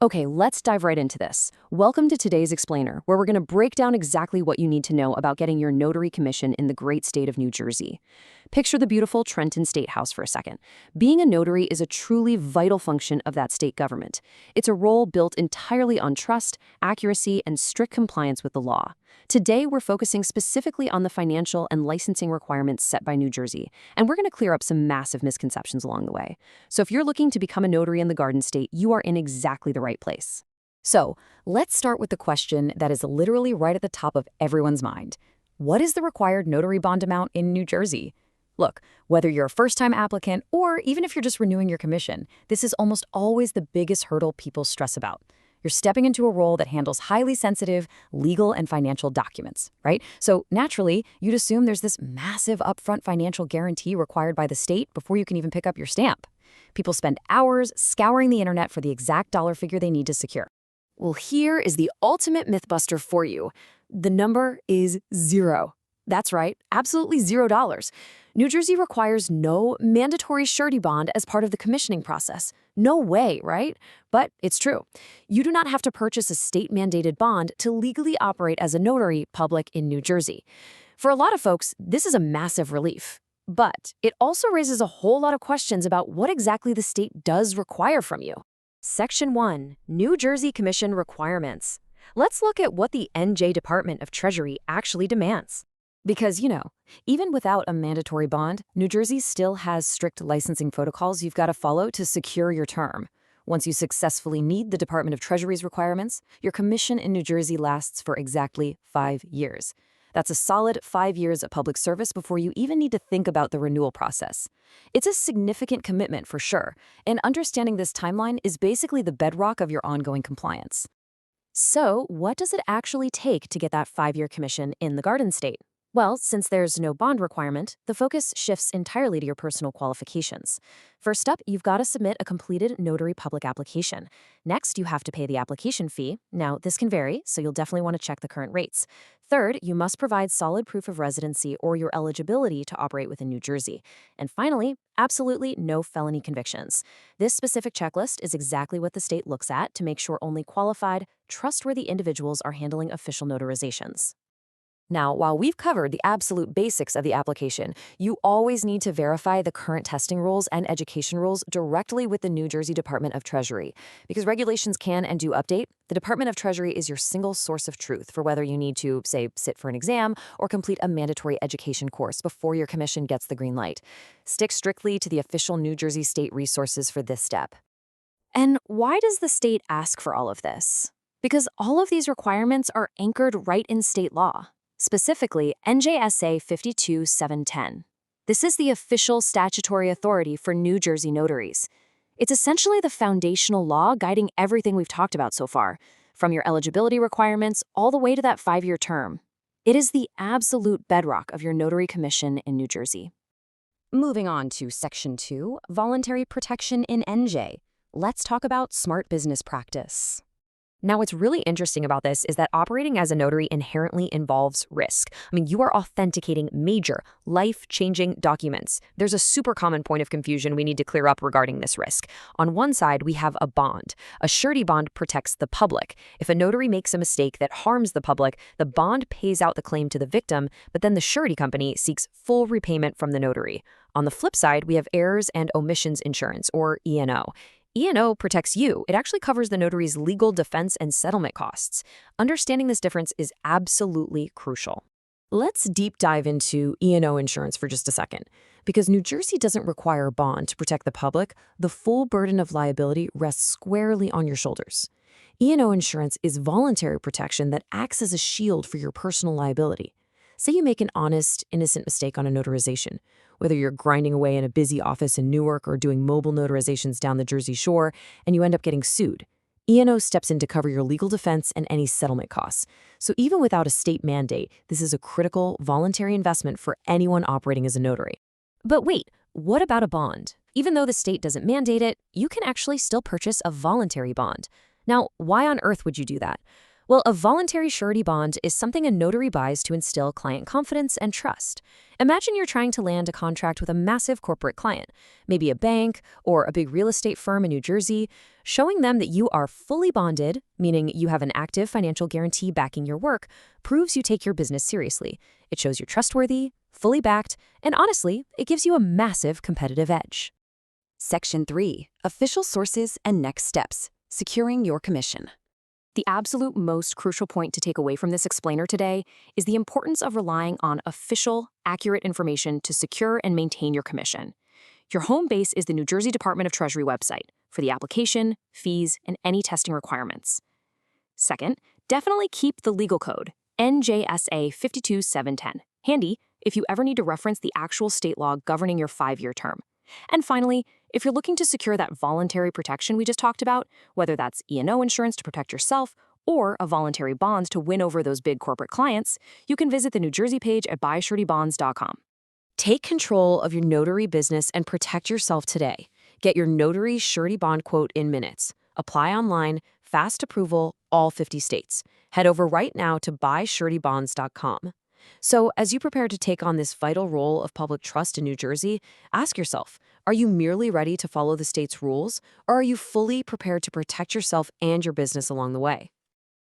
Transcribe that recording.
Okay, let's dive right into this. Welcome to today's Explainer, where we're going to break down exactly what you need to know about getting your notary commission in the great state of New Jersey. Picture the beautiful Trenton State House for a second. Being a notary is a truly vital function of that state government. It's a role built entirely on trust, accuracy, and strict compliance with the law. Today, we're focusing specifically on the financial and licensing requirements set by New Jersey, and we're going to clear up some massive misconceptions along the way. So if you're looking to become a notary in the Garden State, you are in exactly the right place. So, let's start with the question that is literally right at the top of everyone's mind. What is the required notary bond amount in New Jersey? Look, whether you're a first-time applicant or even if you're just renewing your commission, this is almost always the biggest hurdle people stress about. You're stepping into a role that handles highly sensitive legal and financial documents, right? So naturally, you'd assume there's this massive upfront financial guarantee required by the state before you can even pick up your stamp. People spend hours scouring the internet for the exact dollar figure they need to secure. Well, here is the ultimate mythbuster for you. The number is zero. That's right, absolutely $0. New Jersey requires no mandatory surety bond as part of the commissioning process. No way, right? But it's true. You do not have to purchase a state-mandated bond to legally operate as a notary public in New Jersey. For a lot of folks, this is a massive relief. But it also raises a whole lot of questions about what exactly the state does require from you. Section 1. New Jersey Commission Requirements. Let's look at what the NJ Department of Treasury actually demands. Because, even without a mandatory bond, New Jersey still has strict licensing protocols you've got to follow to secure your term. Once you successfully meet the Department of Treasury's requirements, your commission in New Jersey lasts for exactly 5 years. That's a solid 5 years of public service before you even need to think about the renewal process. It's a significant commitment for sure, and understanding this timeline is basically the bedrock of your ongoing compliance. So, what does it actually take to get that 5-year commission in the Garden State? Well, since there's no bond requirement, the focus shifts entirely to your personal qualifications. First up, you've got to submit a completed notary public application. Next, you have to pay the application fee. Now, this can vary, so you'll definitely want to check the current rates. Third, you must provide solid proof of residency or your eligibility to operate within New Jersey. And finally, absolutely no felony convictions. This specific checklist is exactly what the state looks at to make sure only qualified, trustworthy individuals are handling official notarizations. Now, while we've covered the absolute basics of the application, you always need to verify the current testing rules and education rules directly with the New Jersey Department of Treasury. Because regulations can and do update, the Department of Treasury is your single source of truth for whether you need to, say, sit for an exam or complete a mandatory education course before your commission gets the green light. Stick strictly to the official New Jersey state resources for this step. And why does the state ask for all of this? Because all of these requirements are anchored right in state law. Specifically, NJSA 52710. This is the official statutory authority for New Jersey notaries. It's essentially the foundational law guiding everything we've talked about so far, from your eligibility requirements all the way to that 5-year term. It is the absolute bedrock of your notary commission in New Jersey. Moving on to Section 2, Voluntary Protection in NJ. Let's talk about smart business practice. Now, what's really interesting about this is that operating as a notary inherently involves risk. You are authenticating major, life-changing documents. There's a super common point of confusion we need to clear up regarding this risk. On one side, we have a bond. A surety bond protects the public. If a notary makes a mistake that harms the public, the bond pays out the claim to the victim, but then the surety company seeks full repayment from the notary. On the flip side, we have errors and omissions insurance, or E&O. E&O protects you. It actually covers the notary's legal defense and settlement costs. Understanding this difference is absolutely crucial. Let's deep dive into E&O insurance for just a second. Because New Jersey doesn't require a bond to protect the public, the full burden of liability rests squarely on your shoulders. E&O insurance is voluntary protection that acts as a shield for your personal liability. Say you make an honest, innocent mistake on a notarization. Whether you're grinding away in a busy office in Newark or doing mobile notarizations down the Jersey Shore, and you end up getting sued. E&O steps in to cover your legal defense and any settlement costs. So even without a state mandate, this is a critical, voluntary investment for anyone operating as a notary. But wait, what about a bond? Even though the state doesn't mandate it, you can actually still purchase a voluntary bond. Now, why on earth would you do that? Well, a voluntary surety bond is something a notary buys to instill client confidence and trust. Imagine you're trying to land a contract with a massive corporate client, maybe a bank or a big real estate firm in New Jersey. Showing them that you are fully bonded, meaning you have an active financial guarantee backing your work, proves you take your business seriously. It shows you're trustworthy, fully backed, and honestly, it gives you a massive competitive edge. Section 3. Official sources and next steps. Securing your commission. The absolute most crucial point to take away from this explainer today is the importance of relying on official, accurate information to secure and maintain your commission. Your home base is the New Jersey Department of Treasury website for the application, fees, and any testing requirements. Second, definitely keep the legal code, NJSA 52710, handy if you ever need to reference the actual state law governing your 5-year term. And finally, if you're looking to secure that voluntary protection we just talked about, whether that's E&O insurance to protect yourself or a voluntary bonds to win over those big corporate clients, you can visit the New Jersey page at buysuretyBonds.com. Take control of your notary business and protect yourself today. Get your notary surety bond quote in minutes. Apply online, fast approval, all 50 states. Head over right now to buysuretybonds.com. So, as you prepare to take on this vital role of public trust in New Jersey, ask yourself, are you merely ready to follow the state's rules, or are you fully prepared to protect yourself and your business along the way?